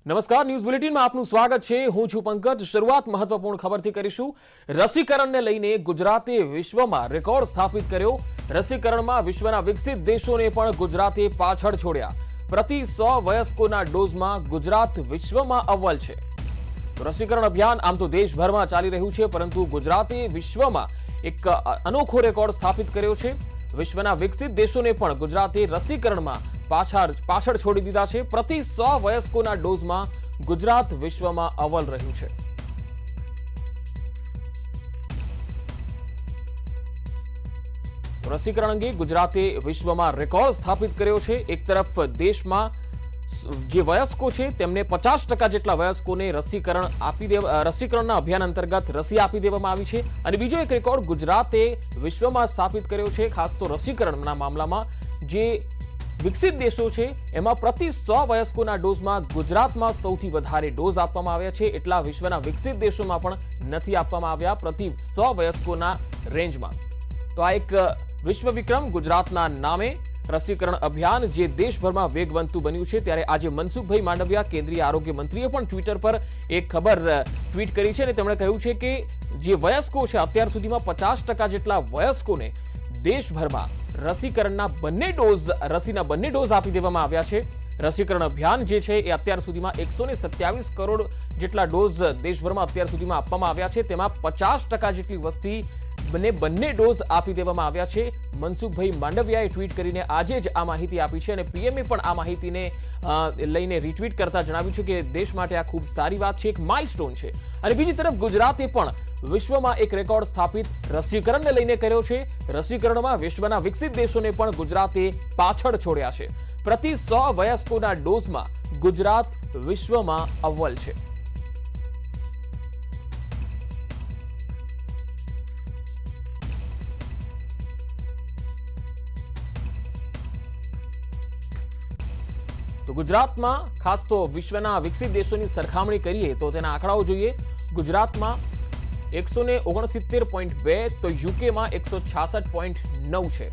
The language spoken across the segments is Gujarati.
નમસ્કાર, ન્યૂઝ બુલેટિનમાં આપનું સ્વાગત છે। હું છું પંકજ। શરૂઆત મહત્વપૂર્ણ ખબરથી કરીશું। રસીકરણને લઈને ગુજરાતે વિશ્વમાં રેકોર્ડ સ્થાપિત કર્યો। રસીકરણમાં વિશ્વના વિકસિત દેશોને પણ ગુજરાતે પાછળ છોડ્યા। પ્રતિ 100 વયસ્કોના ડોઝમાં ગુજરાત વિશ્વમાં અવ્વલ છે। રસીકરણ અભિયાન આમ તો દેશભરમાં ચાલી રહ્યું છે, પરંતુ ગુજરાતે વિશ્વમાં એક અનોખો રેકોર્ડ સ્થાપિત કર્યો છે। વિશ્વના વિકસિત દેશોને પણ ગુજરાતે રસીકરણમાં પાછળ છોડી દીધા છે। પ્રતિ 100 વયસ્કોના ડોઝમાં ગુજરાત વિશ્વમાં અવ્વલ રહ્યું છે। રસીકરણ અંગે ગુજરાતે વિશ્વમાં રેકોર્ડ સ્થાપિત કર્યો છે। એક તરફ દેશમાં જે વયસ્કો છે તેમને 50% જેટલા વયસ્કોને રસીકરણના અભિયાન અંતર્ગત રસી આપી દેવામાં આવી છે, અને બીજો એક રેકોર્ડ ગુજરાતે વિશ્વમાં સ્થાપિત કર્યો છે। ખાસ તો રસીકરણના મામલામાં જે વિકસિત દેશો છે એમાં પ્રતિ 100 વયસ્કોના ડોઝમાં ગુજરાતમાં સૌથી વધારે ડોઝ આપવામાં આવ્યા છે। એટલા વિશ્વના વિકસિત દેશોમાં પણ નથી આપવામાં આવ્યા પ્રતિ 100 વયસ્કોના રેન્જમાં। તો આ એક વિશ્વ વિક્રમ ગુજરાતના નામે રસીકરણ અભિયાન જે દેશભરમાં વેગવંતું બન્યું છે। ત્યારે આજે મનસુખભાઈ માંડવિયા કેન્દ્રીય આરોગ્ય મંત્રીએ પણ ટ્વિટર પર એક ખબર ટ્વીટ કરી છે, અને તેમણે કહ્યું છે કે જે વયસ્કો છે અત્યાર સુધીમાં 50% જેટલા વયસ્કોને દેશભરમાં રસીના બંને ડોઝ આપી દેવામાં આવ્યા છે। રસીકરણ અભિયાન જે છે એ અત્યાર સુધીમાં 127 કરોડ જેટલા ડોઝ દેશભરમાં અત્યાર સુધીમાં આપવામાં આવ્યા છે, તેમાં 50% જેટલી વસ્તી બંને ડોઝ આપી દેવામાં આવ્યા છે। મનસુખભાઈ માંડવિયાએ ટ્વીટ કરીને આજે જ આ માહિતી આપી છે, અને પીએમએ પણ આ માહિતીને લઈને રીટ્વીટ કરતા જણાવ્યું છે કે દેશ માટે આ ખૂબ સારી વાત છે, એક માઇલસ્ટોન છે। અને બીજી તરફ ગુજરાતે પણ વિશ્વમાં એક રેકોર્ડ સ્થાપિત રસીકરણને લઈને કર્યો છે। રસીકરણમાં વિશ્વના વિકસિત દેશોને પણ ગુજરાતે પાછળ છોડ્યા છે। પ્રતિ 100 વયસ્કોના ડોઝમાં ગુજરાત વિશ્વમાં અવ્વલ છે। તો ગુજરાતમાં ખાસ તો વિશ્વના વિકસિત દેશોની સરખામણી કરીએ તો તેના આંકડાઓ જોઈએ। ગુજરાતમાં 169.2, તો યુકેમાં 166.9 છે,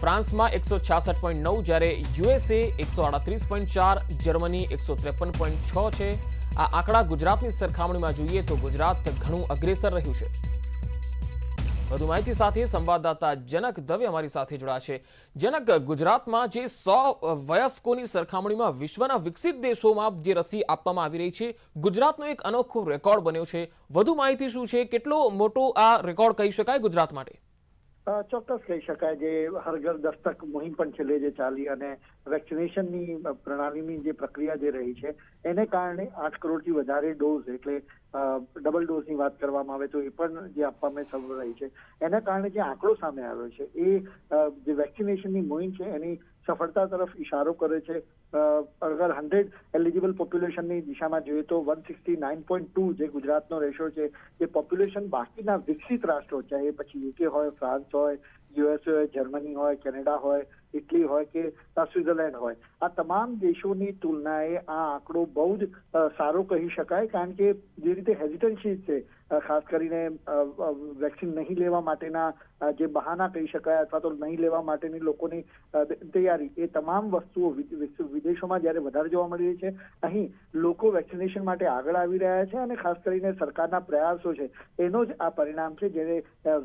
ફ્રાન્સમાં 166.9, જ્યારે યુએસએ 138.4, જર્મની 153.6 છે। આ આંકડા ગુજરાતની સરખામણીમાં જોઈએ તો ગુજરાત ઘણું અગ્રેસર રહ્યું છે। વધુ માહિતી સાથે સંવાદદાતા જનક દવે અમારી સાથે જોડાયા છે। જનક, ગુજરાતમાં જે 100 વયસ્કોની સરખામણીમાં વિશ્વના વિકસિત દેશોમાં જે રસી આપવામાં આવી રહી છે, ગુજરાતનો એક અનોખો રેકોર્ડ બન્યો છે। વધુ માહિતી શું છે? કેટલો મોટો આ રેકોર્ડ કહી શકાય ગુજરાત માટે? ચોક્કસ કહી શકાય। જે હર ઘર દસ્તક મુહિમ પણ છેલ્લે જે ચાલી અને વેક્સિનેશનની પ્રણાલીની જે પ્રક્રિયા જે રહી છે એને કારણે 8 કરોડથી વધારે ડોઝ, એટલે ડબલ ડોઝની વાત કરવામાં આવે તો એ પણ જે આપવામાં સફળ રહી છે, એના કારણે જે આંકડો સામે આવ્યો છે એ જે વેક્સિનેશનની મુહિમ છે એની સફળતા તરફ ઇશારો કરે છે। અગર 100 એલિજિબલ પોપ્યુલેશનની દિશામાં જોઈએ તો 169.2 જે ગુજરાતનો રેશિયો છે, એ પોપ્યુલેશન બાકીના વિકસિત રાષ્ટ્રો, ચાહે પછી યુકે હોય, ફ્રાન્સ હોય, યુએસ હોય, જર્મની હોય, કેનેડા હોય, ઇટલી હોય કે સ્વિટ્ઝરલેન્ડ હોય, આ તમામ દેશોની તુલનાએ આ આંકડો બહુ જ સારો કહી શકાય। કારણ કે જે રીતે હેઝિટન્સી છે, ખાસ કરીને વેક્સિન નહીં લેવા માટેના જે બહાના કહી શકાય અથવા તો નહીં લેવા માટેની લોકોની તૈયારી, એ તમામ વસ્તુઓ વિદેશોમાં જ્યારે વધારે જોવા મળી રહી છે, અહીં લોકો વેક્સિનેશન માટે આગળ આવી રહ્યા છે, અને ખાસ કરીને સરકારના પ્રયાસો છે એનો જ આ પરિણામ છે, જેને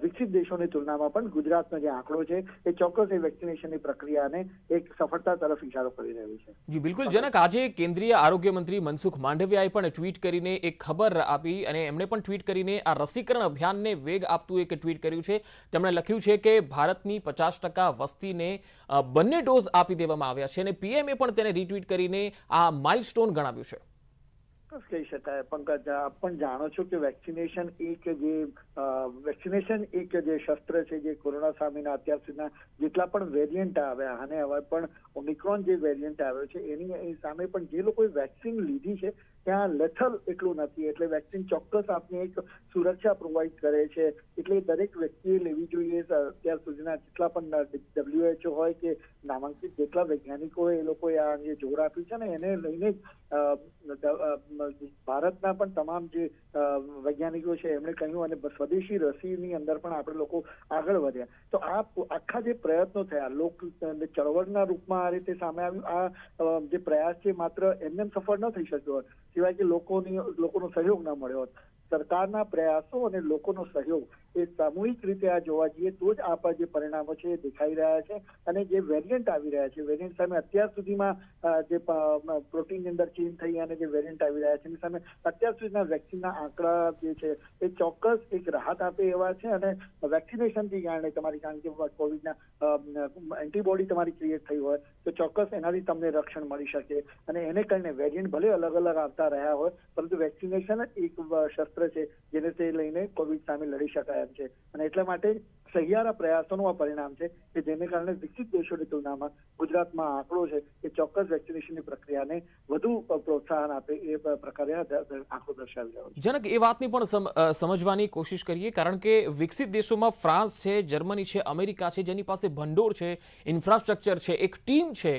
વિકસિત દેશોની તુલનામાં પણ ગુજરાતનો જે આંકડો છે એ ચોક્કસ એ વેક્સિનેશનની પ્રક્રિયાને એક સફળતા તરફ ઇશારો કરી રહ્યું છે। જી બિલકુલ જનક, આજે કેન્દ્રીય આરોગ્ય મંત્રી મનસુખ માંડવિયાએ પણ ટ્વીટ કરીને એક ખબર આપી, અને એમણે પણ ટ્વીટ કરીને આ રસીકરણ અભિયાનને વેગ આપતું એક ટ્વીટ કર્યું છે। તેમણે લખ્યું છે કે ભારતની 50% વસ્તીને બંને ડોઝ આપી દેવામાં આવ્યા છે, અને પીએમએ પણ તેને રીટ્વીટ કરીને આ માઇલસ્ટોન ગણાવ્યું છે। કહી શકાય પંકજ, આપ પણ જાણો છો કે વેક્સિનેશન એક જે શસ્ત્ર છે, જે કોરોના સામેના અત્યાર સુધીના જેટલા પણ વેરિયન્ટ આવ્યા, અને હવે પણ ઓમિક્રોન જે વેરિયન્ટ આવ્યો છે એની સામે પણ જે લોકોએ વેક્સિન લીધી છે ત્યાં લેથલ એટલું નથી, એટલે વેક્સિન ચોક્કસ આપને એક સુરક્ષા પ્રોવાઈડ કરે છે। એટલે દરેક વ્યક્તિએ લેવી જોઈએ। અત્યાર સુધીના જેટલા પણ WHO હોય કે નામાંકિત જેટલા વૈજ્ઞાનિકો હોય એ લોકોએ આ અંગે જોર આપ્યું છે, ને એને લઈને ભારતના પણ તમામ જે વૈજ્ઞાનિકો છે એમણે કહ્યું અને સ્વદેશી રસીની અંદર પણ આપણે લોકો આગળ વધ્યા. તો આ આખા જે પ્રયત્નો થયા લોક ચળવળના રૂપમાં આ રીતે સામે આવ્યું. આ જે પ્રયાસ છે માત્ર એમને સફળ ન થઈ શક્યો હોત સિવાય કે લોકોનો સહયોગ ન મળ્યો હોત. સરકારના પ્રયાસો અને લોકોનો સહયોગ એ સામૂહિક રીતે આ જોવા જઈએ તો જ આપણા જે પરિણામો છે એ દેખાઈ રહ્યા છે. અને જે વેરિયન્ટ આવી રહ્યા છે વેરિયન્ટ સામે અત્યાર સુધીમાં જે પ્રોટીનની અંદર ચેન્જ થઈ અને જે વેરિયન્ટ આવી રહ્યા છે એની સામે અત્યાર સુધીના વેક્સિનના આંકડા જે છે એ ચોક્કસ એક રાહત આપે એવા છે. અને વેક્સિનેશનથી કારણે તમારી કારણ કે કોવિડના એન્ટીબોડી તમારી ક્રિએટ થઈ હોય તો ચોક્કસ એનાથી તમને રક્ષણ મળી શકે. અને એને કારણે વેરિયન્ટ ભલે અલગ અલગ આવતા રહ્યા હોય પરંતુ વેક્સિનેશન એક શસ્ત્ર છે જેને તે લઈને કોવિડ સામે લડી શકાય એમ છે. અને એટલા માટે સહિયારા પ્રયાસોનું આ પરિણામ છે કે જેને કારણે વિકસિત દેશોની તુલનામાં ગુજરાતમાં આંકડો છે એ ચોક્કસ વેક્સિનેશનની પ્રક્રિયાને વધુ પ્રોત્સાહન આપે એ પ્રકારે આંકડો દર્શાવી રહ્યો છે. જનક, એ વાતની પણ સમજવાની કોશિશ કરીએ કારણ કે વિકસિત દેશોમાં ફ્રાન્સ છે, જર્મની છે, અમેરિકા છે, જેની પાસે ભંડોળ છે, ઇન્ફ્રાસ્ટ્રક્ચર છે, એક ટીમ છે,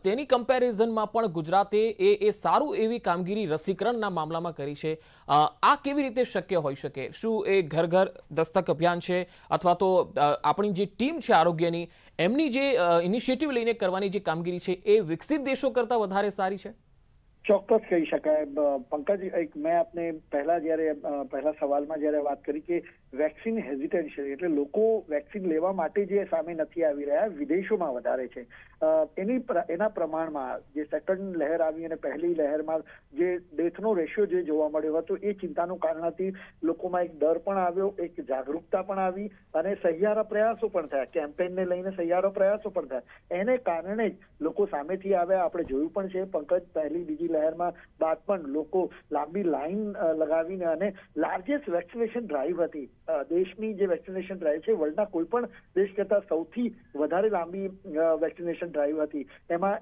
તેની કમ્પેરિઝનમાં પણ ગુજરાતે એ સારું એવી કામગીરી રસીકરણના મામલામાં કરી છે. આ કેવી રીતે શક્ય હોઈ શકે? શું એ ઘર ઘર દસ્તક અભિયાન છે અથવા તો આપણી જે ટીમ છે આરોગ્યની એમની જે ઇનિશિયેટિવ લઈને કરવાની જે કામગીરી છે એ વિકસિત દેશો કરતા વધારે સારી છે? ચોક્કસ કહી શકાય. પંકજ, મેં આપને પહેલા સવાલમાં જયારે વાત કરી કે વેક્સિન હેઝિટેન્સી એટલે લોકો વેક્સિન લેવા માટે જે સામે નથી આવી રહ્યા વિદેશોમાં વધારે છે. એના પ્રમાણમાં જે સેકન્ડ લહેર આવી અને પહેલી લહેરમાં જે ડેથનો રેશિયો જે જોવા મળ્યો હતો એ ચિંતાનું કારણ હતી. લોકોમાં એક ડર પણ આવ્યો, એક જાગૃતતા પણ આવી અને સહિયારા પ્રયાસો પણ થયા. કેમ્પેનને લઈને સહિયારા પ્રયાસો પણ થયા. એને કારણે જ લોકો સામેથી આવ્યા. આપણે જોયું પણ છે પંકજ, પહેલી બીજી લહેરમાં બાદ પણ લોકો લાંબી લાઈન લગાવીને અને લાર્જેસ્ટ વેક્સિનેશન ડ્રાઈવ હતી. દેશની જે વેક્સિનેશન ડ્રાઈવ છે વર્લ્ડના કોઈ પણ દેશ કરતા સૌથી વધારે લાંબી વેક્સિનેશન ડ્રાઈવ હતી.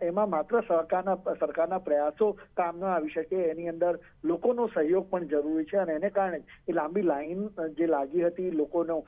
એમાં માત્ર સરકારના પ્રયાસો કામ ન આવી શકે. એની અંદર લોકોનો સહયોગ પણ જરૂરી છે અને એને કારણે એ લાંબી લાઈન જે લાગી હતી, લોકોનો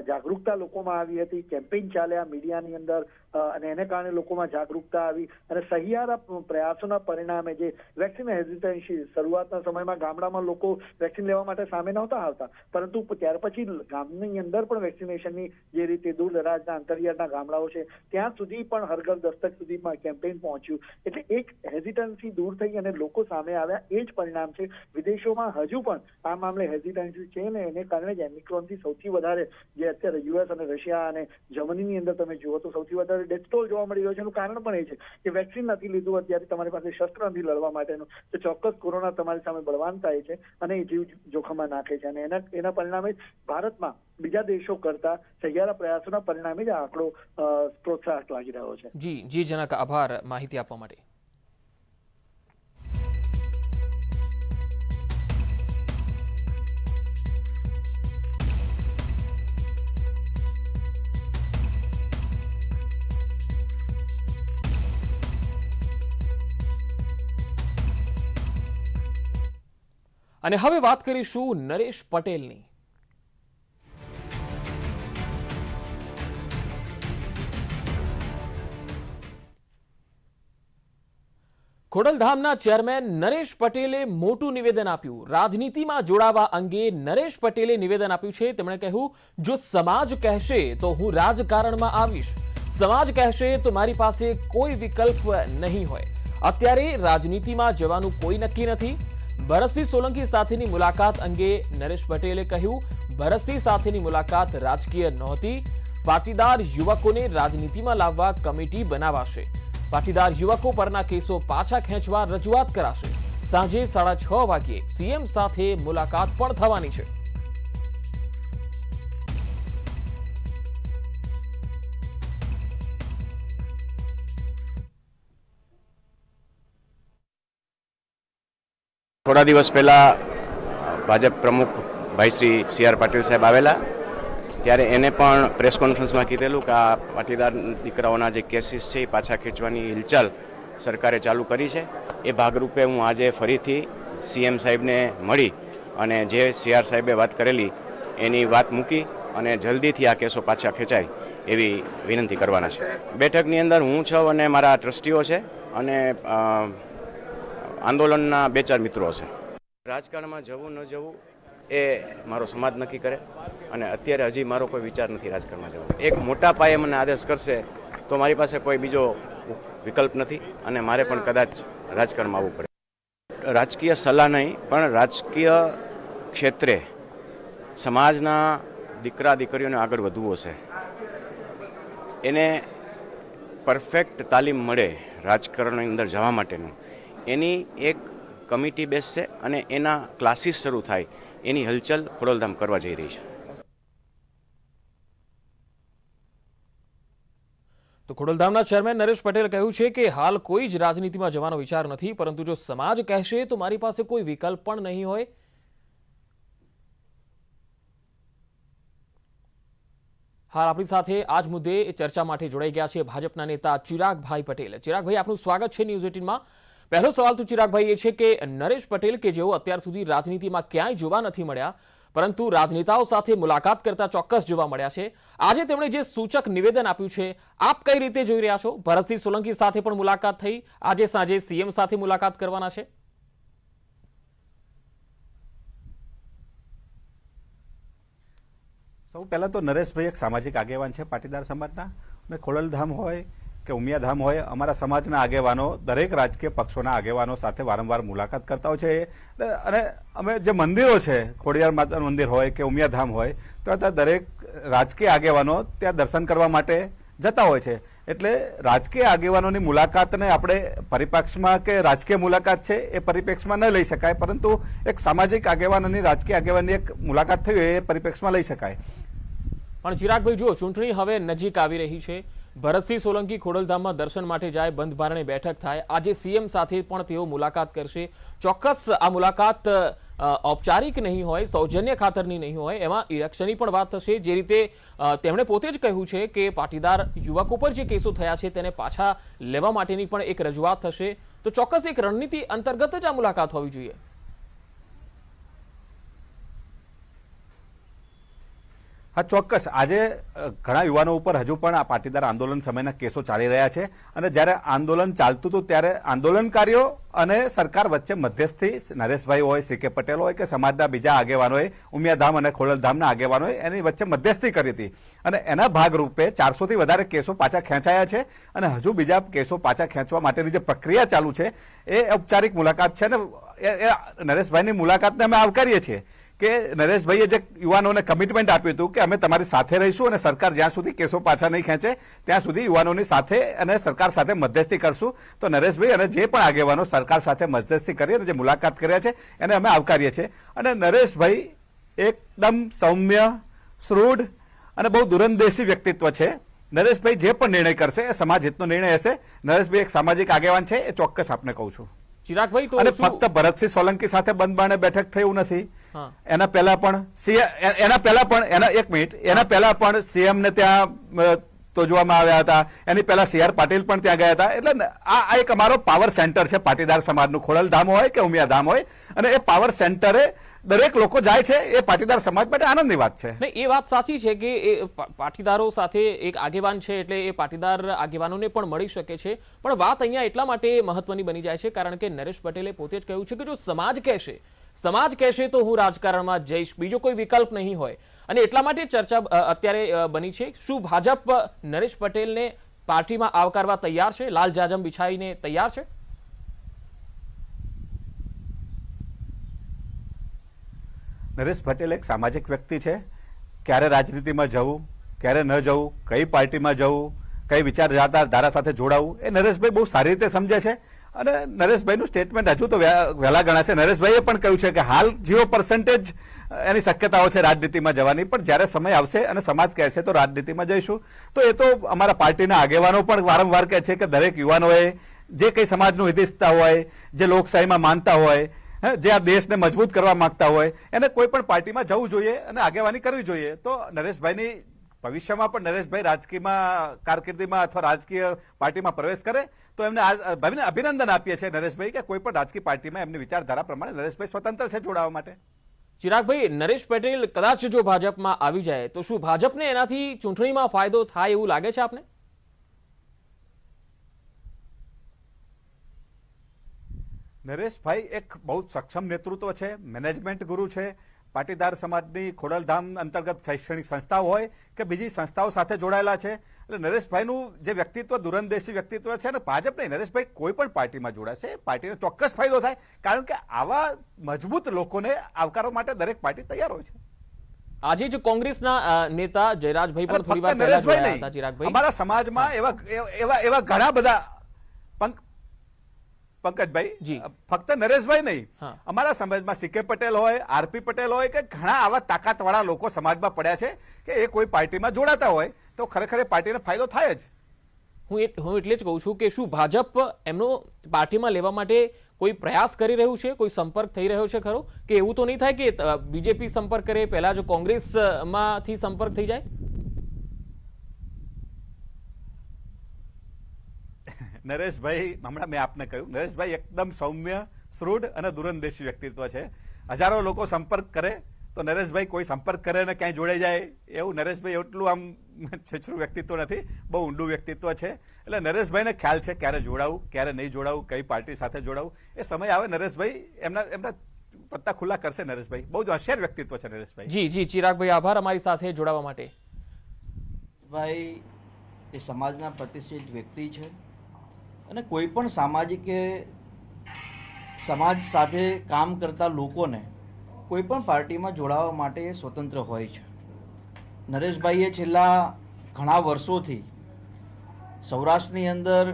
જાગૃતતા લોકોમાં આવી હતી, કેમ્પેઇન ચાલ્યા મીડિયાની અંદર અને એને કારણે લોકોમાં જાગૃતતા આવી અને સહિયારા પ્રયાસોના પરિણામે જે વેક્સિન હેઝિટન્સી શરૂઆતના સમયમાં ગામડામાં લોકો વેક્સિન લેવા માટે સામે નહોતા આવતા પરંતુ ત્યાર પછી ગામની અંદર પણ વેક્સિનેશનની જે રીતે દૂર દરાજના અંતરિયાળના ગામડાઓ છે ત્યાં સુધી પણ હર ઘર દસ્તક સુધીમાં કેમ્પેઇન પહોંચ્યું. એટલે એક હેઝિટન્સી દૂર થઈ અને લોકો સામે આવ્યા એ જ પરિણામ છે. વિદેશોમાં હજુ પણ આ મામલે હેઝિટન્સી છે ને એને કારણે જ ઓમિક્રોનથી સૌથી વધારે જે અત્યારે યુએસ અને રશિયા અને જર્મનીની અંદર તમે જુઓ તો સૌથી વધારે ડેથ ટોલ જોવા મળી રહ્યો છે. એનું કારણ પણ એ છે કે વેક્સિન નથી લીધું અત્યારે તમારી પાસે શસ્ત્ર નથી લડવા માટેનું તો ચોક્કસ કોરોના તમારી સામે બળવાન થાય છે અને એ જીવ જોખમમાં નાખે છે. અને એના પરિણામે ભારતમાં બીજા દેશો કરતા સહિયારા પ્રયાસોના પરિણામે જ આંકડો પ્રોત્સાહક લાગી રહ્યો છે. જી જનક, આભાર માહિતી આપવા માટે. અને હવે વાત કરીશું નરેશ પટેલની. ખોડલધામના ચેરમેન નરેશ પટેલે મોટું નિવેદન આપ્યું. રાજનીતિમાં જોડાવા અંગે નરેશ પટેલે નિવેદન આપ્યું છે. તેમણે કહ્યું, જો સમાજ કહેશે તો હું રાજકારણમાં આવીશ, સમાજ કહેશે તો મારી પાસે કોઈ વિકલ્પ નહીં હોય. અત્યારે રાજનીતિમાં જવાનું કોઈ નક્કી નથી. ભરતસિંહ સોલંકી સાથેની મુલાકાત અંગે નરેશ પટેલે કહ્યું, ભરતસિંહ સાથેની મુલાકાત રાજકીય નહોતી. પાટીદાર યુવકોને રાજનીતિમાં લાવવા કમિટી બનાવાશે. પાટીદાર યુવકો પરના કેસો પાછા ખેંચવા રજૂઆત કરાશે. સાંજે 6:30 વાગ્યે સીએમ સાથે મુલાકાત પણ થવાની છે. થોડા દિવસ પહેલાં ભાજપ પ્રમુખ ભાઈ શ્રી સી આર પાટીલ સાહેબ આવેલા ત્યારે એને પણ પ્રેસ કોન્ફરન્સમાં કીધેલું કે આ પાટીદાર દીકરાઓના જે કેસીસ છે એ પાછા ખેંચવાની હિલચાલ સરકારે ચાલુ કરી છે. એ ભાગરૂપે હું આજે ફરીથી સીએમ સાહેબને મળી અને જે સી આર સાહેબે વાત કરેલી એની વાત મૂકી અને જલ્દીથી આ કેસો પાછા ખેંચાય એવી વિનંતી કરવાના છે. બેઠકની અંદર હું છું અને મારા ટ્રસ્ટીઓ છે અને આંદોલનના 2-4 મિત્રો હશે. રાજકારણમાં જવું ન જવું એ મારો સમાજ નક્કી કરે, અને અત્યારે હજી મારો કોઈ વિચાર નથી રાજકારણમાં જવાનો. એક મોટા પાયે મને આદેશ કરશે તો મારી પાસે કોઈ બીજો વિકલ્પ નથી, અને મારે પણ કદાચ રાજકારણમાં આવવું પડે. રાજકીય સલાહ નહીં, પણ રાજકીય ક્ષેત્રે સમાજના દીકરા દીકરીઓને આગળ વધવું હશે, એને પરફેક્ટ તાલીમ મળે રાજકારણની અંદર જવા માટેનું, એની એક કમિટી બેસશે અને એના ક્લાસીસ શરૂ થાય, એની હલચલ ખોડલધામ કરવા જઈ રહી છે. તો ખોડલધામના ચેરમેન નરેશ પટેલે કહ્યું છે કે હાલ કોઈ જ રાજનીતિમાં જવાનો વિચાર નથી, પરંતુ જો સમાજ કહેશે તો મારી પાસે કોઈ વિકલ્પ પણ નહીં હોય. હાલ આપણી સાથે આ જ મુદ્દે ચર્ચા માટે જોડાઈ ગયા છે ભાજપના નેતા ચિરાગભાઈ પટેલ. ચિરાગભાઈ, આપનું સ્વાગત છે ન્યૂઝ 18માં. પહેલો સવાલ તો ચિરાગભાઈ એ છે કે નરેશ પટેલ કે જેઓ અત્યાર સુધી રાજનીતિમાં ક્યાંય જોવા નથી મળ્યા, પરંતુ રાજનેતાઓ સાથે મુલાકાત કરતા ચોક્કસ જોવા મળ્યા છે, આજે તેમણે જે સૂચક નિવેદન આપ્યું છે, આપ કઈ રીતે જોઈ રહ્યા છો? ભરતસિંહ સોલંકી સાથે પણ મુલાકાત થઈ, આજે સાંજે સીએમ સાથે મુલાકાત કરવાના છે. સૌ પહેલાં તો નરેશભાઈ એક સામાજિક આગેવાન છે પાટીદાર સમાજના, અને ખોડલધામ હોય કે ઉમિયાધામ હોય, અમારા સમાજના આગેવાનો દરેક રાજકીય પક્ષોના આગેવાનો સાથે વારંવાર મુલાકાત કરતા હોય છે. અને અમે જે મંદિરો છે, ખોડિયાર માતાનું મંદિર હોય કે ઉમિયાધામ હોય, તો ત્યાં દરેક રાજકીય આગેવાનો ત્યાં દર્શન કરવા માટે જતા હોય છે. એટલે રાજકીય આગેવાનોની મુલાકાતને આપણે પરિપ્રેક્ષમાં કે રાજકીય મુલાકાત છે એ પરિપ્રેક્ષમાં ન લઈ શકાય, પરંતુ એક સામાજિક આગેવાન અને રાજકીય આગેવાનની એક મુલાકાત થઈ હોય એ પરિપ્રેક્ષમાં લઈ શકાય. પણ ચિરાગભાઈ, જુઓ, ચૂંટણી હવે નજીક આવી રહી છે. ભરતસિંહ સોલંકી ખોડલધામમાં દર્શન માટે જાય, બંધ બારણે બેઠક થાય, આજે સીએમ સાથે પણ તેઓ મુલાકાત કરશે. ચોક્કસ આ મુલાકાત ઔપચારિક નહીં હોય, સૌજન્ય ખાતરની નહીં હોય, એમાં ઇલેક્શનની પણ વાત થશે. જે રીતે તેમણે પોતે જ કહ્યું છે કે પાટીદાર યુવકો પર જે કેસો થયા છે તેને પાછા લેવા માટેની પણ એક રજૂઆત થશે. તો ચોક્કસ એક રણનીતિ અંતર્ગત જ આ મુલાકાત હોવી જોઈએ. હા, ચોક્કસ. આજે ઘણા યુવાનો ઉપર હજુ પણ આ પાટીદાર આંદોલન સમયના કેસો ચાલી રહ્યા છે, અને જ્યારે આંદોલન ચાલતું હતું ત્યારે આંદોલનકારીઓ અને સરકાર વચ્ચે મધ્યસ્થી નરેશભાઈ હોય, CK પટેલ હોય કે સમાજના બીજા આગેવાનોએ, ઉમિયાધામ અને ખોડલધામના આગેવાનોએ એની વચ્ચે મધ્યસ્થી કરી હતી, અને એના ભાગરૂપે 400થી વધારે કેસો પાછા ખેંચાયા છે, અને હજુ બીજા કેસો પાછા ખેંચવા માટેની જે પ્રક્રિયા ચાલુ છે એ ઔપચારિક મુલાકાત છે, ને એ નરેશભાઈની મુલાકાતને અમે આવકારીએ છીએ કે નરેશભાઈએ જે યુવાનોને કમિટમેન્ટ આપ્યું હતું કે અમે તમારી સાથે રહીશું અને સરકાર જ્યાં સુધી કેસો પાછા નહીં ખેંચે ત્યાં સુધી યુવાનોની સાથે અને સરકાર સાથે મધ્યસ્થી કરશું. તો નરેશભાઈ અને જે પણ આગેવાનો સરકાર સાથે મધ્યસ્થી કરી અને જે મુલાકાત કર્યા છે એને અમે આવકારીએ છીએ. અને નરેશભાઈ એકદમ સૌમ્ય, સૃઢ અને બહુ દૂરંદેશી વ્યક્તિત્વ છે. નરેશભાઈ જે પણ નિર્ણય કરશે એ સમાજ હિતનો નિર્ણય હશે. નરેશભાઈ એક સામાજિક આગેવાન છે, એ ચોક્કસ આપને કહું છું. ચિરાગભાઈ, તો અને ફક્ત ભરતસિંહ સોલંકી સાથે બંધ બારણે બેઠક થઈ એવું નથી. એના પહેલા પણ સીએમ ને ત્યાં તોજવામાં આવ્યા હતા. એની પહેલા CR પાટીલ પણ ત્યાં ગયા હતા. એટલે આ એક અમારો પાવર સેન્ટર છે પાટીદાર સમાજનું, ખોડલધામ હોય કે ઉમિયાધામ હોય, અને એ પાવર સેન્ટરે દરેક લોકો જાય છે. એ પાટીદાર સમાજ માટે આનંદની વાત છે. નહીં, એ વાત સાચી છે કે એ પાટીદારો સાથે એક આગેવાન છે, એટલે એ પાટીદાર આગેવાનોને પણ મળી શકે છે. પણ વાત અહીંયા એટલા માટે મહત્વની બની જાય છે કારણ કે નરેશ પટેલે પોતે જ કહ્યું છે કે જો સમાજ કહેશે તો હું રાજકારણમાં જઈશ, બીજો કોઈ વિકલ્પ નહીં હોય. અને એટલા માટે ચર્ચા અત્યારે બની છે. શું ભાજપ નરેશ પટેલને પાર્ટીમાં આવકારવા તૈયાર છે? લાલ જાજમ બિછાઈને તૈયાર છે? નરેશ પટેલ એક સામાજિક વ્યક્તિ છે. ક્યારે રાજનીતિમાં જવું, ક્યારે ન જવું, કઈ પાર્ટીમાં જવું, કઈ વિચારધારા સાથે જોડાવું, એ નરેશભાઈ બહુ સારી રીતે સમજે છે. અને નરેશભાઈનું સ્ટેટમેન્ટ હજુ તો વહેલા ગણાશે. નરેશભાઈએ પણ કહ્યું છે કે હાલ 0% એની શક્યતાઓ છે રાજનીતિમાં જવાની, પણ જ્યારે સમય આવશે અને સમાજ કહેશે તો રાજનીતિમાં જઈશું. તો એ તો અમારા પાર્ટીના આગેવાનો પણ વારંવાર કહે છે કે દરેક યુવાનોએ જે કંઈ સમાજનું હિત ઈચ્છતા હોય, જે લોકશાહીમાં માનતા હોય, જે આ દેશને મજબૂત કરવા માંગતા હોય, એને કોઈ પણ પાર્ટીમાં જવું જોઈએ અને આગેવાની કરવી જોઈએ. તો નરેશભાઈની ભવિષ્યમાં પણ નરેશભાઈ રાજકીયમાં કારકિર્દીમાં અથવા રાજકીય પાર્ટીમાં પ્રવેશ કરે તો એમને અભિનંદન આપીએ છીએ નરેશભાઈ કે કોઈ પણ રાજકીય પાર્ટીમાં એમની વિચારધારા પ્રમાણે નરેશભાઈ સ્વતંત્ર છે જોડાવા માટે. ચિરાગભાઈ, નરેશ પટેલ કદાચ જો ભાજપમાં આવી જાય તો શું ભાજપને એનાથી ચૂંટણીમાં ફાયદો થાય એવું લાગે છે આપને? નરેશભાઈ એક બહુ સક્ષમ નેતૃત્વ છે, મેનેજમેન્ટ ગુરુ છે. પાટીદાર સમાજની ખોડલધામ અંતર્ગત શૈક્ષણિક સંસ્થાઓ હોય કે બીજી સંસ્થાઓ સાથે જોડાયેલા છે. એટલે નરેશભાઈનું જે વ્યક્તિત્વ દૂરંદેશી વ્યક્તિત્વ છે અને ભાજપ નહીં, નરેશભાઈ કોઈ પણ પાર્ટીમાં જોડાશે પાર્ટીને ચોક્કસ ફાયદો થાય, કારણ કે આવા મજબૂત લોકોને આવકારવા માટે દરેક પાર્ટી તૈયાર હોય છે. આજે જ કોંગ્રેસના નેતા જયરાજભાઈ પણ થોડી વાર પહેલા નરેશભાઈ જોડાયા હતા. નહીં, ચિરાગભાઈ, અમારા સમાજમાં એવા ઘણા બધા પંકજભાઈ, જી. ફક્ત નરેશભાઈ નહીં, હા. અમારા સમાજમાં સીકે પટેલ હોય, આરપી પટેલ હોય કે ઘણા આવા તાકાતવાળા લોકો સમાજમાં પડ્યા છે કે એ કોઈ પાર્ટીમાં જોડાતા હોય તો ખરેખર એ પાર્ટીને ફાયદો થાય જ. હું એટલે જ કહું છું કે શું ભાજપ એમનો પાર્ટીમાં લેવા માટે કોઈ પ્રયાસ કરી રહ્યું છે, કોઈ સંપર્ક થઈ રહ્યો છે ખરો? કે એવું તો નહીં થાય કે બીજેપી સંપર્ક કરે પહેલા જો કોંગ્રેસમાંથી સંપર્ક થઈ જાય? નરેશભાઈ, હમણાં મેં આપને કહ્યું, નરેશભાઈ એકદમ સૌમ્ય, સૃઢ અને દૂરંદેશી વ્યક્તિત્વ છે. હજારો લોકો સંપર્ક કરે તો નરેશભાઈ કોઈ સંપર્ક કરે ને ક્યાંય જોડાઈ જાય એવું નરેશભાઈ એટલું આમ છેછરું વ્યક્તિત્વ નથી, બહુ ઊંડું વ્યક્તિત્વ છે. એટલે નરેશભાઈને ખ્યાલ છે ક્યારે જોડાવું, ક્યારે નહીં જોડાવું, કઈ પાર્ટી સાથે જોડાવું. એ સમય આવે નરેશભાઈ એમના પત્તા ખુલ્લા કરશે. નરેશભાઈ બહુ જ હોશિયાર વ્યક્તિત્વ છે. નરેશભાઈ જી ચિરાગભાઈ, આભાર અમારી સાથે જોડાવા માટે. ભાઈ એ સમાજના પ્રતિષ્ઠિત વ્યક્તિ છે અને કોઈ પણ સામાજિક કે સમાજ સાથે કામ કરતા લોકોને કોઈ પણ પાર્ટીમાં જોડાવા માટે એ સ્વતંત્ર હોય છે. નરેશભાઈએ છેલ્લા ઘણા વર્ષોથી સૌરાષ્ટ્રની અંદર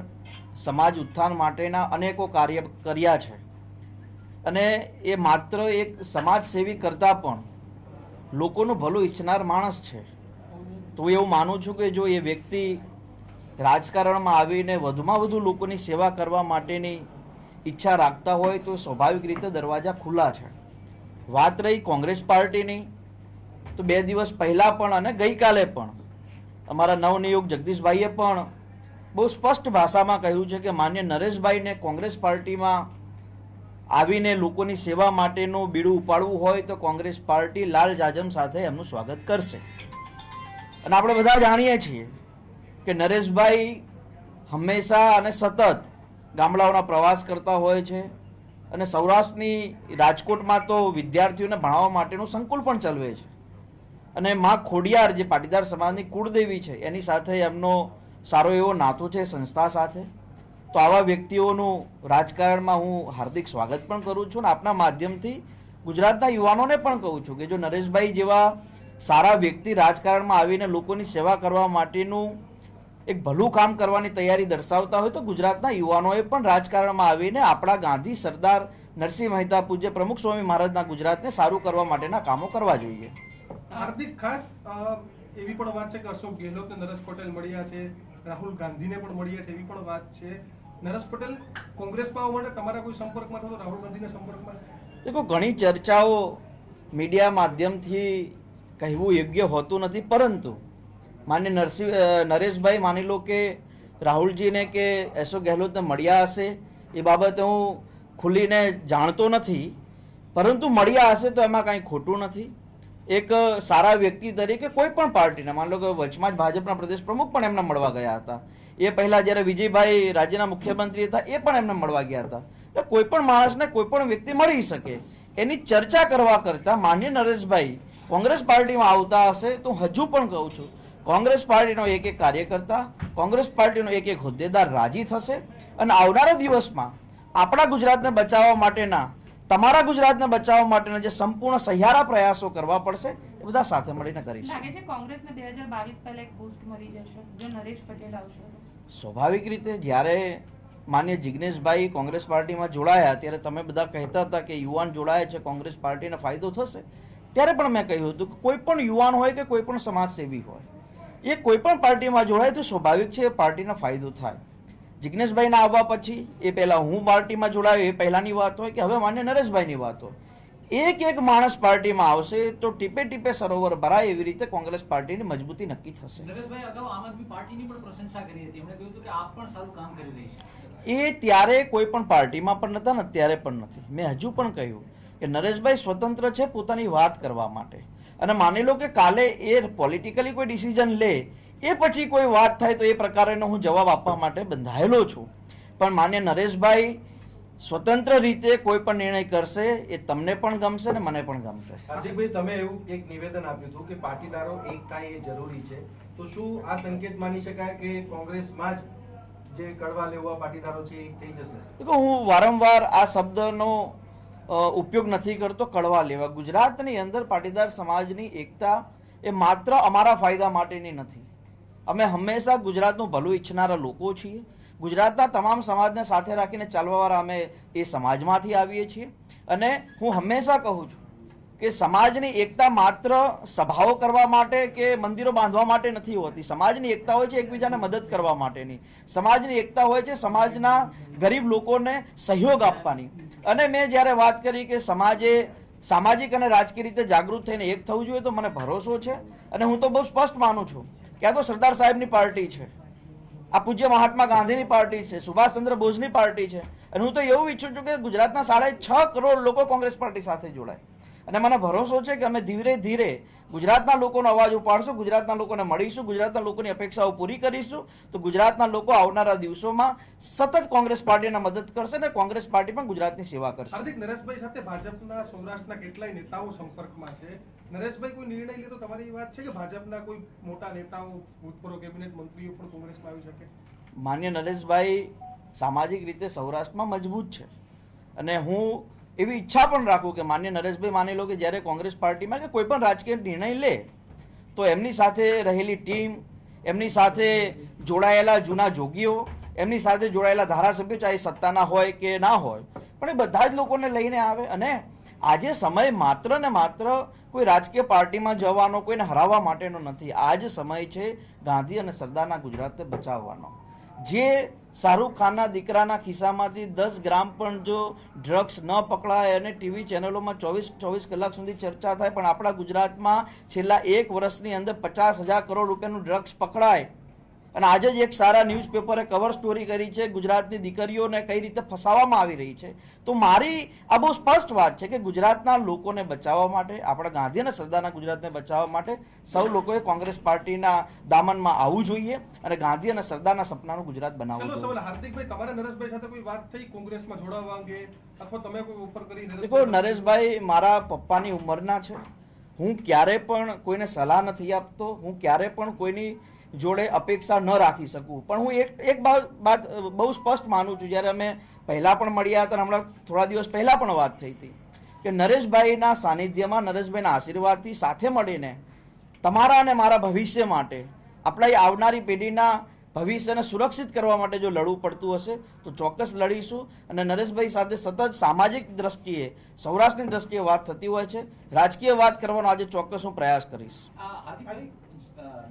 સમાજ ઉત્થાન માટેના અનેકો કાર્ય કર્યા છે અને એ માત્ર એક સમાજસેવી કરતાં પણ લોકોનું ભલું ઈચ્છનાર માણસ છે. તો એવું માનું છું કે જો એ વ્યક્તિ રાજકારણમાં આવીને વધુમાં વધુ લોકોની સેવા કરવા માટેની ઈચ્છા રાખતા હોય તો સ્વાભાવિક રીતે દરવાજા ખુલ્લા છે. વાત રહી કોંગ્રેસ પાર્ટીની, તો 2 દિવસ પહેલાં પણ અને ગઈકાલે પણ અમારા નવનિયુક્ત જગદીશભાઈએ પણ બહુ સ્પષ્ટ ભાષામાં કહ્યું છે કે માન્ય નરેશભાઈને કોંગ્રેસ પાર્ટીમાં આવીને લોકોની સેવા માટેનું બીડું ઉપાડવું હોય તો કોંગ્રેસ પાર્ટી લાલ જાજમ સાથે એમનું સ્વાગત કરશે. અને આપણે બધા જાણીએ છીએ કે નરેશભાઈ હંમેશા અને સતત ગામડાઓના પ્રવાસ કરતા હોય છે અને સૌરાષ્ટ્રની રાજકોટમાં તો વિદ્યાર્થીઓને ભણાવવા માટેનું સંકુલ પણ ચલાવે છે અને માં ખોડિયાર જે પાટીદાર સમાજની કુળદેવી છે એની સાથે એમનો સારો એવો નાતો છે સંસ્થા સાથે. તો આવા વ્યક્તિઓનું રાજકારણમાં હું હાર્દિક સ્વાગત પણ કરું છું અને આપના માધ્યમથી ગુજરાતના યુવાનોને પણ કહું છું કે જો નરેશભાઈ જેવા સારા વ્યક્તિ રાજકારણમાં આવીને લોકોની સેવા કરવા માટેનું એક ભલું કામ કરવાની તૈયારી દર્શાવતા હોય તો ગુજરાતના યુવાનોએ પણ રાજકારણમાં આવીને આપણા ગાંધી સરદાર નરસિંહ મહેતા પૂજ્ય પ્રમુખ સ્વામી મહારાજના ગુજરાતને સારું કરવા માટેના કામો કરવા જોઈએ. હાર્દિક, ખાસ એવી પણ વાત છે કે અશોક ગેહલોતને નરેશ પટેલ મળ્યા છે, રાહુલ ગાંધીને પણ મળ્યા છે, એવી પણ વાત છે. નરેશ પટેલ કોંગ્રેસમાં આવવા માટે તમારા કોઈ સંપર્કમાં થતો, રાહુલ ગાંધીના સંપર્કમાં? દેખો, ઘણી ચર્ચાઓ મીડિયા માધ્યમથી કહેવું યોગ્ય હોતું નથી, પરંતુ માન્ય નરેશભાઈ માની લો કે રાહુલજીને કે અશોક ગેહલોતને મળ્યા હશે એ બાબતે હું ખુલીને જાણતો નથી, પરંતુ મળ્યા હશે તો એમાં કાંઈ ખોટું નથી. એક સારા વ્યક્તિ તરીકે કોઈ પણ પાર્ટીના, માની લો કે વચમાં જ ભાજપના પ્રદેશ પ્રમુખ પણ એમને મળવા ગયા હતા, એ પહેલા જ્યારે વિજયભાઈ રાજ્યના મુખ્યમંત્રી હતા એ પણ એમને મળવા ગયા હતા. એટલે કોઈ પણ માણસને કોઈ પણ વ્યક્તિ મળી શકે, એની ચર્ચા કરવા કરતા માન્ય નરેશભાઈ કોંગ્રેસ પાર્ટીમાં આવતા હશે તો હજુ પણ કહું છું કોંગ્રેસ પાર્ટીનો એક એક કાર્યકર્તા, કોંગ્રેસ પાર્ટીનો એક એક હોદ્દેદાર રાજી થશે અને આવનારા દિવસમાં આપણા ગુજરાતને બચાવવા માટેના, તમારા ગુજરાતને બચાવવા માટેના જે સંપૂર્ણ સહિયારા પ્રયાસો કરવા પડશે એ બધા સાથે મળીને કરીશું. લાગે છે કોંગ્રેસને 2022 પહેલા એક બૂસ્ટ મળી જશે જો નરેશ પટેલ આવશે. સ્વાભાવિક રીતે જ્યારે માન્ય જિગ્નેશભાઈ કોંગ્રેસ પાર્ટીમાં જોડાયા ત્યારે તમે બધા કહેતા હતા કે યુવાન જોડાય છે કોંગ્રેસ પાર્ટીને ફાયદો થશે, ત્યારે પણ મેં કહ્યું હતું કે કોઈ પણ યુવાન હોય કે કોઈ પણ સમાજસેવી હોય એ કોઈ પણ પાર્ટીમાં જોડાય તો સ્વાભાવિક છે એ પાર્ટીને ફાયદો થાય. જિગ્નેશભાઈના આવવા પછી એ પહેલા હું પાર્ટીમાં જોડાયો એ પહેલાની વાત હોય કે હવે માન્ય નરેશભાઈની વાત હોય, એક માણસ પાર્ટીમાં આવશે તો ટીપે ટીપે સરોવર ભરાય એવી રીતે કોંગ્રેસ પાર્ટીની મજબૂતી નક્કી થશે. નરેશભાઈ અગાઉ આમ આદમી પાર્ટીની પણ પ્રશંસા કરી હતી, એમણે કહ્યું હતું કે આપ પણ સારું કામ કરી રહી છે. એ ત્યારે કોઈ પણ પાર્ટીમાં પણ નતા ને અત્યારે પણ નથી. મેં હજુ પણ કહ્યું કે નરેશભાઈ સ્વતંત્ર છે પોતાની વાત કરવા માટે, અને માની લો કે કાલે એ પોલિટિકલી કોઈ ડિસિઝન લે એ પછી કોઈ વાત થાય તો એ પ્રકારેનો હું જવાબ આપવા માટે બંધાયેલો છું. પણ માન્ય નરેશભાઈ સ્વતંત્ર રીતે કોઈ પણ નિર્ણય કરશે એ તમને પણ ગમશે ને મને પણ ગમશે. હાર્દિકભાઈ, તમે એવું એક નિવેદન આપ્યું હતું કે પાટીદારો એક થાય એ જરૂરી છે, તો શું આ સંકેત માની શકાય કે કોંગ્રેસમાં જ જે કડવા લેવા પાટીદારો છે એ થઈ જશે? દેખો, હું વારંવાર આ શબ્દનો ઉપયોગ નથી કરતો, કડવા લેવા. ગુજરાતની અંદર પાટીદાર સમાજની એકતા એ માત્ર અમારા ફાયદા માટેની નથી. અમે હંમેશા ગુજરાતનું ભલું ઈચ્છનારા લોકો છીએ. ગુજરાતના તમામ સમાજને સાથે રાખીને ચાલવાવાળા અમે એ સમાજમાંથી આવીએ છીએ. અને હું હંમેશા કહું છું કે સમાજની એકતા માત્ર સભાઓ કરવા માટે કે મંદિરો બાંધવા માટે નથી હોતી. સમાજની એકતા હોય છે એકબીજાને મદદ કરવા માટેની. સમાજની એકતા હોય છે સમાજના ગરીબ લોકોને સહયોગ આપવાની. અને મેં જ્યારે વાત કરી કે સમાજે સામાજિક અને રાજકીય રીતે જાગૃત થઈને એક થવું જોઈએ, તો મને ભરોસો છે અને હું તો બહુ સ્પષ્ટ માનું છું કે આ તો સરદાર સાહેબની પાર્ટી છે, આ પૂજ્ય મહાત્મા ગાંધીની પાર્ટી છે, સુભાષચંદ્ર બોઝની પાર્ટી છે. અને હું તો એવું ઈચ્છું છું કે ગુજરાતના 6.5 કરોડ લોકો કોંગ્રેસ પાર્ટી સાથે જોડાય. અને મને ભરોસો છે કે અમે ધીરે ધીરે ગુજરાતના લોકોનો અવાજ ઉપાડશું, ગુજરાતના લોકોને મળીશું, ગુજરાતના લોકોની અપેક્ષાઓ પૂરી કરીશું. તો ગુજરાતના લોકો આવનારા દિવસોમાં સતત કોંગ્રેસ પાર્ટીને મદદ કરશે અને કોંગ્રેસ પાર્ટી પણ ગુજરાતની સેવા કરશે. હાર્દિક, નરેશભાઈ સાથે ભાજપના સૌરાષ્ટ્રના કેટલાય નેતાઓ સંપર્કમાં છે. નરેશભાઈ કોઈ નિર્ણય લે તો તમારી વાત છે કે ભાજપના કોઈ મોટા નેતાઓ, ભૂતપૂર્વ કેબિનેટ મંત્રીઓ પણ કોંગ્રેસમાં આવી શકે? માન્ય નરેશભાઈ સામાજિક રીતે સૌરાષ્ટ્રમાં મજબૂત છે અને હું એવી ઈચ્છા પણ રાખું કે માન્ય નરેશભાઈ માની લો કે જ્યારે કોંગ્રેસ પાર્ટીમાં કે કોઈ પણ રાજકીય નિર્ણય લે તો એમની સાથે રહેલી ટીમ, એમની સાથે જોડાયેલા જૂના જોગીઓ, એમની સાથે જોડાયેલા ધારાસભ્યો, ચાહે સત્તાના હોય કે ના હોય, પણ એ બધા જ લોકોને લઈને આવે. અને આજે સમય માત્ર ને માત્ર કોઈ રાજકીય પાર્ટીમાં જવાનો, કોઈને હરાવવા માટેનો નથી. આજ સમય છે ગાંધી અને સરદારના ગુજરાતને બચાવવાનો. જે શાહરૂખ ખાનના દીકરાના ખિસ્સામાંથી 10 ગ્રામ પણ જો ડ્રગ્સ ન પકડાય અને ટીવી ચેનલોમાં 24 કલાક સુધી ચર્ચા થાય, પણ આપણા ગુજરાતમાં છેલ્લા 1 વર્ષની અંદર 50,000 કરોડ રૂપિયાનું ડ્રગ્સ પકડાય. અને આજે જ એક સારા ન્યૂઝપેપરે કવર સ્ટોરી કરી છે ગુજરાતની દીકરીઓને કઈ રીતે ફસાવવામાં આવી રહી છે. તો મારી આ બહુ સ્પષ્ટ વાત છે કે ગુજરાતના લોકોને બચાવવા માટે, આપણા ગાંધી અને સરદારના ગુજરાતને બચાવવા માટે સૌ લોકોએ કોંગ્રેસ પાર્ટીના દામનમાં આવવું જોઈએ અને ગાંધી અને સરદારના સપનાનું ગુજરાત બનાવવું જોઈએ. સવાલ, હાર્દિકભાઈ, તમારે નરેશભાઈ સાથે કોઈ વાત થઈ કોંગ્રેસમાં જોડાવા અંગે, અથવા તમે કોઈ ઓફર કરી? દેખો, નરેશભાઈ મારા પપ્પાની ઉંમરના છે. હું ક્યારે પણ કોઈને સલાહ નથી આપતો, હું ક્યારે પણ કોઈની જોડે અપેક્ષા ન રાખી શકું. પણ હું એક વાત બહુ સ્પષ્ટ માનું છું. જ્યારે અમે પહેલા પણ મળ્યા હતા, હમણાં થોડા દિવસ પહેલા પણ વાત થઈ હતી કે નરેશભાઈના સાનિધ્યમાં, નરેશભાઈના આશીર્વાદથી સાથે મળીને તમારા અને મારા ભવિષ્ય માટે, આપણા આવનારી પેઢીના ભવિષ્યને સુરક્ષિત કરવા માટે જો લડવું પડતું હશે તો ચોક્કસ લડીશું. અને નરેશભાઈ સાથે સતત સામાજિક દ્રષ્ટિએ, સૌરાષ્ટ્રની દ્રષ્ટિએ વાત થતી હોય છે. રાજકીય વાત કરવાનો આજે ચોક્કસ હું પ્રયાસ કરીશ.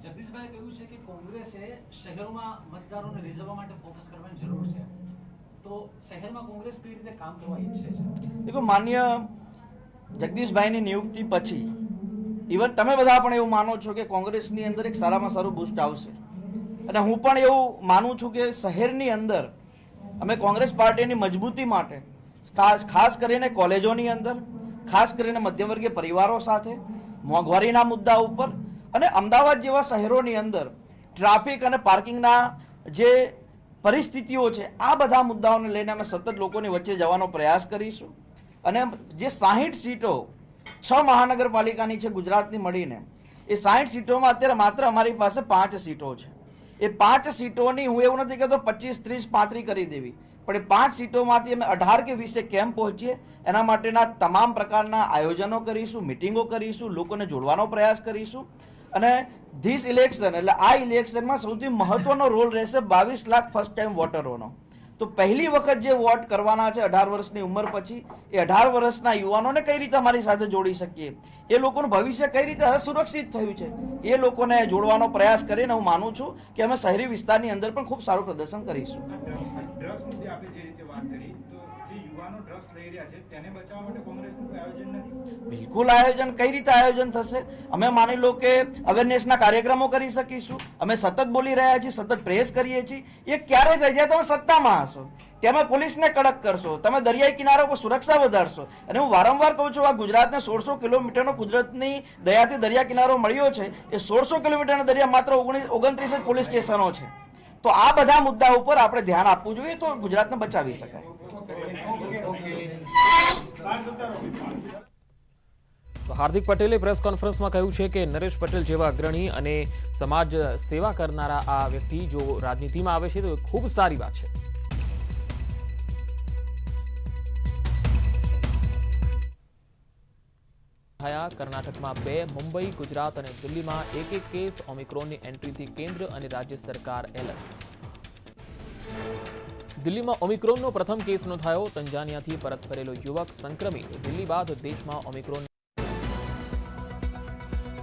જગદીશભાઈએ કહ્યું છે કે કોંગ્રેસે શહેરોમાં મતદારોને રીઝવવા માટે ફોકસ કરવાની જરૂર છે, તો શહેરમાં કોંગ્રેસ કઈ રીતે કામ કરવા ઈચ્છે છે? દેખો, માન્ય જગદીશભાઈની નિયુક્તિ પછી ઇવન તમે બધા પણ એવું માનો છો કે કોંગ્રેસની અંદર એક સારામાં સારું બૂસ્ટ આવશે. અને હું પણ એવું માનું છું કે શહેરની અંદર અમે કોંગ્રેસ પાર્ટીની મજબૂતી માટે ખાસ કરીને કોલેજોની અંદર, ખાસ કરીને મધ્યમવર્ગીય પરિવારો સાથે, મોંઘવારીના મુદ્દા ઉપર અને અમદાવાદ જેવા શહેરોની અંદર ટ્રાફિક અને પાર્કિંગના જે પરિસ્થિતિઓ છે, આ બધા મુદ્દાઓને લઈને અમે સતત લોકોની વચ્ચે જવાનો પ્રયાસ કરીશું. અને જે 60 સીટો 6 મહાનગરપાલિકાની છે ગુજરાતની મળીને, એ 60 સીટોમાં અત્યારે માત્ર અમારી પાસે 5 સીટો છે. એ 5 સીટોની હું એવું નથી કહેતો 25, 30, 35 કરી દેવી, પણ એ 5 સીટોમાંથી અમે 18 કે 20 કેમ પહોંચીએ એના માટેના તમામ પ્રકારના આયોજનો કરીશું, મિટિંગો કરીશું, લોકોને જોડવાનો પ્રયાસ કરીશું. અને ધીસ ઇલેક્શન, એટલે આ ઇલેક્શનમાં સૌથી મહત્વનો રોલ રહેશે 22 લાખ ફર્સ્ટ ટાઈમ વોટરોનો. તો પહેલી વખત જે વોટ કરવાના છે 18 વર્ષની ઉંમર પછી, એ 18 વર્ષના યુવાનોને કઈ રીતે અમારી સાથે જોડી શકીએ, એ લોકોનું ભવિષ્ય કઈ રીતે સુરક્ષિત થયું છે, એ લોકોને જોડવાનો પ્રયાસ કરીને હું માનું છું કે અમે શહેરી વિસ્તારની અંદર પણ ખૂબ સારું પ્રદર્શન કરીશું. ડ્રગ્સ મુદ્દે આપણે જે રીતે વાત કરી, તો જે યુવાનો ડ્રગ્સ લઈ રહ્યા છે તેને બચાવવા માટે કોંગ્રેસનું કોઈ આયોજન નથી? બિલકુલ આયોજન. કઈ રીતે આયોજન થશે? અમે માની લો કે અવેરનેસના કાર્યક્રમો કરી શકીશું. અમે સતત બોલી રહ્યા છીએ, સતત પ્રેસ કરીએ છીએ. એ ક્યારે થાય જ્યારે તમે સત્તામાં હશો, તમે પોલીસને કડક કરશો, તમે દરિયાઈ કિનારા પર સુરક્ષા વધારશો. અને હું વારંવાર કહું છું, આ ગુજરાતને 1600 કિલોમીટરનો કુદરતની દયાથી દરિયા કિનારો મળ્યો છે. એ 1600 કિલોમીટરના દરિયા માત્ર 29 જ પોલીસ સ્ટેશનો છે. તો આ બધા મુદ્દા ઉપર આપણે ધ્યાન આપવું જોઈએ, તો ગુજરાતને બચાવી શકાય. તો હાર્દિક પટેલે પ્રેસ કોન્ફરન્સમાં કહ્યું છે કે નરેશ પટેલ જેવા અગ્રણી અને સમાજ સેવા કરનારા આ વ્યક્તિ જો રાજનીતિમાં આવે છે તો એ ખૂબ સારી વાત છે. કર્ણાટકમાં 2, મુંબઈ, ગુજરાત અને દિલ્હીમાં એક કેસ. ઓમિક્રોનની એન્ટ્રીથી કેન્દ્ર અને રાજ્ય સરકાર એલર્ટ. દિલ્હીમાં ઓમિક્રોનનો પ્રથમ કેસ નોંધાયો. તંજાનિયાથી પરત ફરેલો યુવક સંક્રમિત. દિલ્હી બાદ દેશમાં ઓમિક્રોન